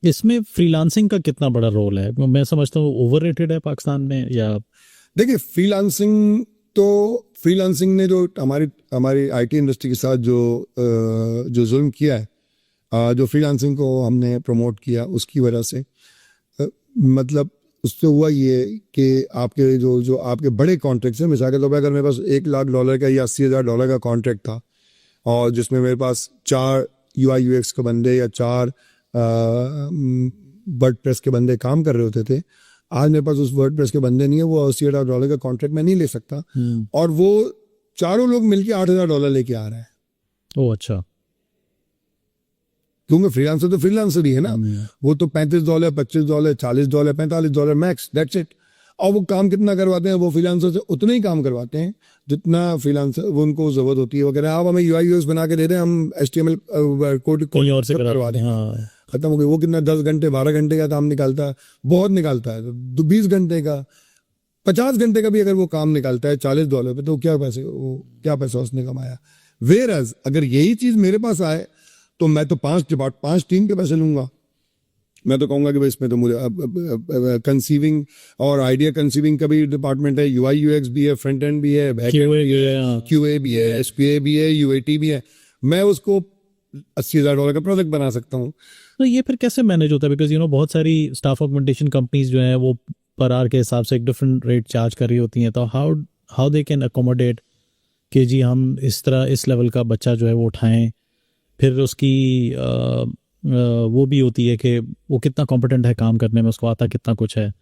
इसमें फ्रीलांसिंग का कितना बड़ा रोल है? मैं समझता हूँ ओवररेटेड है पाकिस्तान में, या देखिए फ्रीलांसिंग ने जो हमारी हमारी आईटी इंडस्ट्री के साथ जो जुल्म किया है, जो फ्रीलांसिंग को हमने प्रमोट किया उसकी वजह से, मतलब उससे हुआ ये कि आपके जो आपके बड़े कॉन्ट्रैक्ट्स हैं, मिसाल के तौर पर अगर मेरे पास $1 लाख का या $80,000 का कॉन्ट्रैक्ट था और जिसमें मेरे पास 4 UI UX के बंदे या 4 वर्डप्रेस के बंदे काम कर रहे होते थे, आज मेरे पास उस वर्डप्रेस के बंदे नहीं है, वो $80,000 का कॉन्ट्रैक्ट मैं नहीं ले सकता, और वो चारों लोग मिलके $8,000 लेके आ रहे हैं। ओ अच्छा, क्योंकि फ्रीलांसर तो फ्रीलांसर ही है ना, वो तो $35, $25, $40, $45 मैक्स, दैट्स इट। और वो काम कितना करवाते हैं, वो फ्रीलांसर से उतना ही काम करवाते हैं जितना फ्रीलांसर वो उनको जरूरत होती है वगैरह। आप हमें UI UX बना के दे रहे हैं, हम HTML कोड कोई और से करवा दें, हाँ। खत्म हो गई। वो कितना 10 घंटे 12 घंटे का काम निकालता है, बहुत निकालता है, तो 20 घंटे का 50 घंटे का भी अगर वो काम निकालता है $40 पे, तो क्या पैसा उसने कमाया। वेयरएज अगर यही चीज मेरे पास आए तो मैं तो 5 टीम के पैसे लूंगा। मैं तो कहूंगा कि भाई इसमें तो मुझे कंसीविंग और आइडिया कंसीविंग का भी डिपार्टमेंट है, UI UX भी है, फ्रंट एंड भी है, QA भी है, SQA भी है, UAT भी है। मैं उसको $80,000 का प्रोजेक्ट बना सकता हूँ। तो ये फिर कैसे मैनेज होता है? बिकॉज बहुत सारी स्टाफ ऑगमेंटेशन कंपनीज जो हैं वो पर आवर के हिसाब से एक डिफरेंट रेट चार्ज कर रही होती हैं, तो हाउ दे कैन अकोमोडेट कि जी हम इस तरह इस लेवल का बच्चा जो है वो उठाएं। फिर उसकी वो भी होती है कि वो कितना कॉम्पिटेंट है काम करने में, उसको आता कितना कुछ है।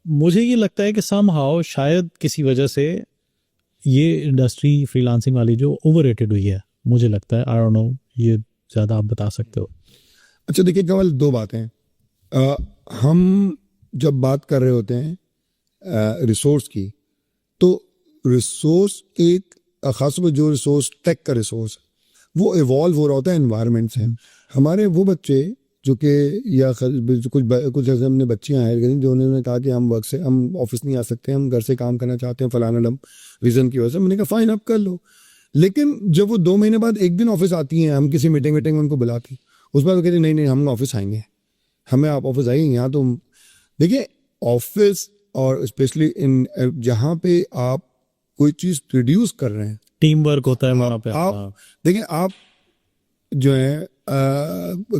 मुझे ये लगता है कि समहाउ शायद किसी वजह से ये इंडस्ट्री फ्रीलांसिंग वाली जो ओवररेटेड हुई है, मुझे लगता है। आई डोंट नो, ये ज़्यादा आप बता सकते हो। अच्छा देखिए केवल 2 बातें हैं। हम जब बात कर रहे होते हैं रिसोर्स की, तो रिसोर्स एक खासतौर पर जो रिसोर्स टेक का रिसोर्स वो इवॉल्व हो रहा होता है एनवायरनमेंट से। हमारे वो बच्चे जो कि या कुछ ऐसे हमने बच्चियां हायर करी जो उन्होंने कहा कि हम ऑफिस नहीं आ सकते, हम घर से काम करना चाहते हैं फलाना डम रीज़न की वजह से। मैंने कहा फाइन आप कर लो, लेकिन जब वो 2 महीने बाद एक दिन ऑफिस आती हैं, हम किसी मीटिंग में उनको बुलाती, उस बार वो कहती नहीं हम ऑफिस आएंगे, हमें आप ऑफिस आइए यहाँ। तो देखिए ऑफिस और स्पेशली इन जहाँ पे आप कोई चीज़ प्रोड्यूस कर रहे हैं, टीम वर्क होता है वहाँ पे। आप देखिए आप जो है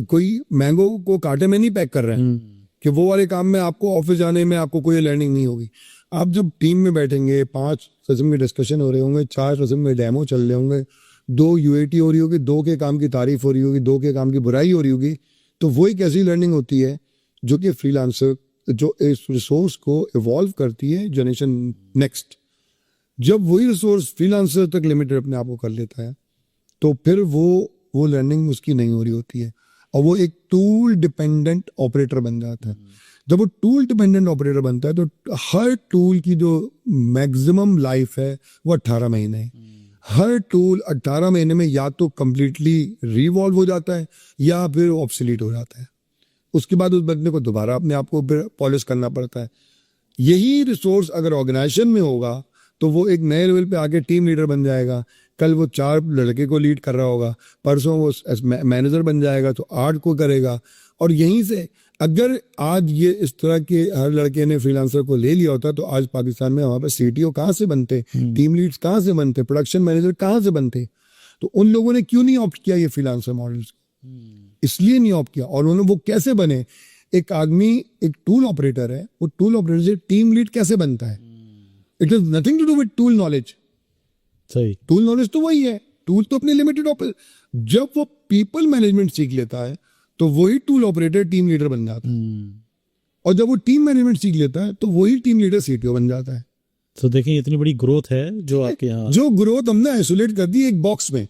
कोई मैंगो को कांटे में नहीं पैक कर रहे हैं कि वो वाले काम में आपको ऑफिस जाने में आपको कोई लर्निंग नहीं होगी। आप जब टीम में बैठेंगे, 5 किस्म के डिस्कशन हो रहे होंगे, 4 किस्म के डेमो चल रहे होंगे, 2 UAT हो रही होगी, 2 के काम की तारीफ हो रही होगी, 2 के काम की बुराई हो रही होगी, तो वो एक ऐसी लर्निंग होती है जो कि फ्रीलांसर जो इस रिसोर्स को इवॉल्व करती है जनरेशन नेक्स्ट। जब वही रिसोर्स फ्रीलांसर तक लिमिटेड अपने आप को कर लेता है, तो फिर वो लर्निंग उसकी नहीं हो रही होती है और वो एक टूल डिपेंडेंट ऑपरेटर बन जाता है। जब वो टूल डिपेंडेंट ऑपरेटर बनता है तो हर टूल की जो मैक्सिमम लाइफ है वो 18 महीने है। हर टूल 18 महीने में या तो कंप्लीटली रिवॉल्व हो जाता है या फिर ऑब्सोलीट हो जाता है। उसके बाद उस बंदे को दोबारा अपने आप को फिर पॉलिश करना पड़ता है। यही रिसोर्स अगर ऑर्गेनाइजेशन में होगा तो वो एक नए लेवल पे आके टीम लीडर बन जाएगा। कल वो 4 लड़के को लीड कर रहा होगा, परसों वो मैनेजर बन जाएगा तो 8 को करेगा। और यहीं से अगर आज ये इस तरह के हर लड़के ने फ्रीलांसर को ले लिया होता तो आज पाकिस्तान में हमारे पास CTO कहाँ से बनते, टीम लीड्स कहाँ से बनते, प्रोडक्शन मैनेजर कहाँ से बनते। तो उन लोगों ने क्यों नहीं ऑप्ट किया ये फ्रीलांसर मॉडल्स? इसलिए नहीं ऑप्ट किया। और उन्होंने वो कैसे बने? एक आदमी एक टूल ऑपरेटर है, वो टूल ऑपरेटर से टीम लीड कैसे बनता है? It is nothing to do with tool knowledge. सही, टूल नॉलेज तो वही है, टूल तो अपने लिमिटेड जब वो पीपल मैनेजमेंट सीख लेता है तो वही टूल ऑपरेटर टीम लीडर बन जाता है। और जब वो टीम मैनेजमेंट सीख लेता है तो वही टीम लीडर CTO बन जाता है। तो देखिए इतनी बड़ी ग्रोथ है जो आपके यहाँ, जो ग्रोथ हमने आइसोलेट कर दी एक बॉक्स में,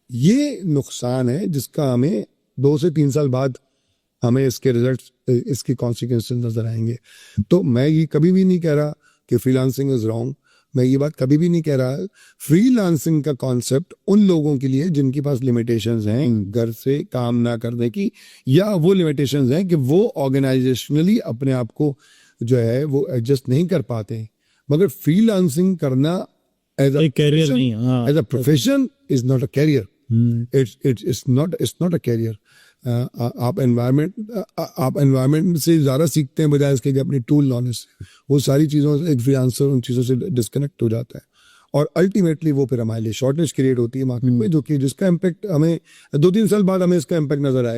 ये नुकसान है जिसका हमें 2 से 3 साल बाद हमें इसके रिजल्ट्स, इसके कॉन्सिक्वेंसेस नजर आएंगे। तो मैं ये कभी भी नहीं कह रहा कि फ्रीलांसिंग इज रॉन्ग, मैं ये बात कभी भी नहीं कह रहा। फ्रीलांसिंग का कॉन्सेप्ट उन लोगों के लिए जिनके पास लिमिटेशंस हैं घर से काम ना करने की, या वो लिमिटेशंस हैं कि वो ऑर्गेनाइजेशनली अपने आप को जो है वो एडजस्ट नहीं कर पाते। मगर फ्रीलांसिंग करना एज अ कैरियर नहीं, as a profession is not a career. It's not a career. आप एनवायरनमेंट से ज़्यादा सीखते हैं बजाय इसके कि अपनी टूल नॉलेज से। वो सारी चीज़ों से एक फ्रीलांसर उन चीज़ों से डिस्कनेक्ट हो जाता है और अल्टीमेटली वो फिर हमारे लिए शॉर्टेज क्रिएट होती है मार्केट में, जो कि जिसका इम्पैक्ट हमें 2-3 साल बाद हमें इसका इम्पैक्ट नजर आएगा।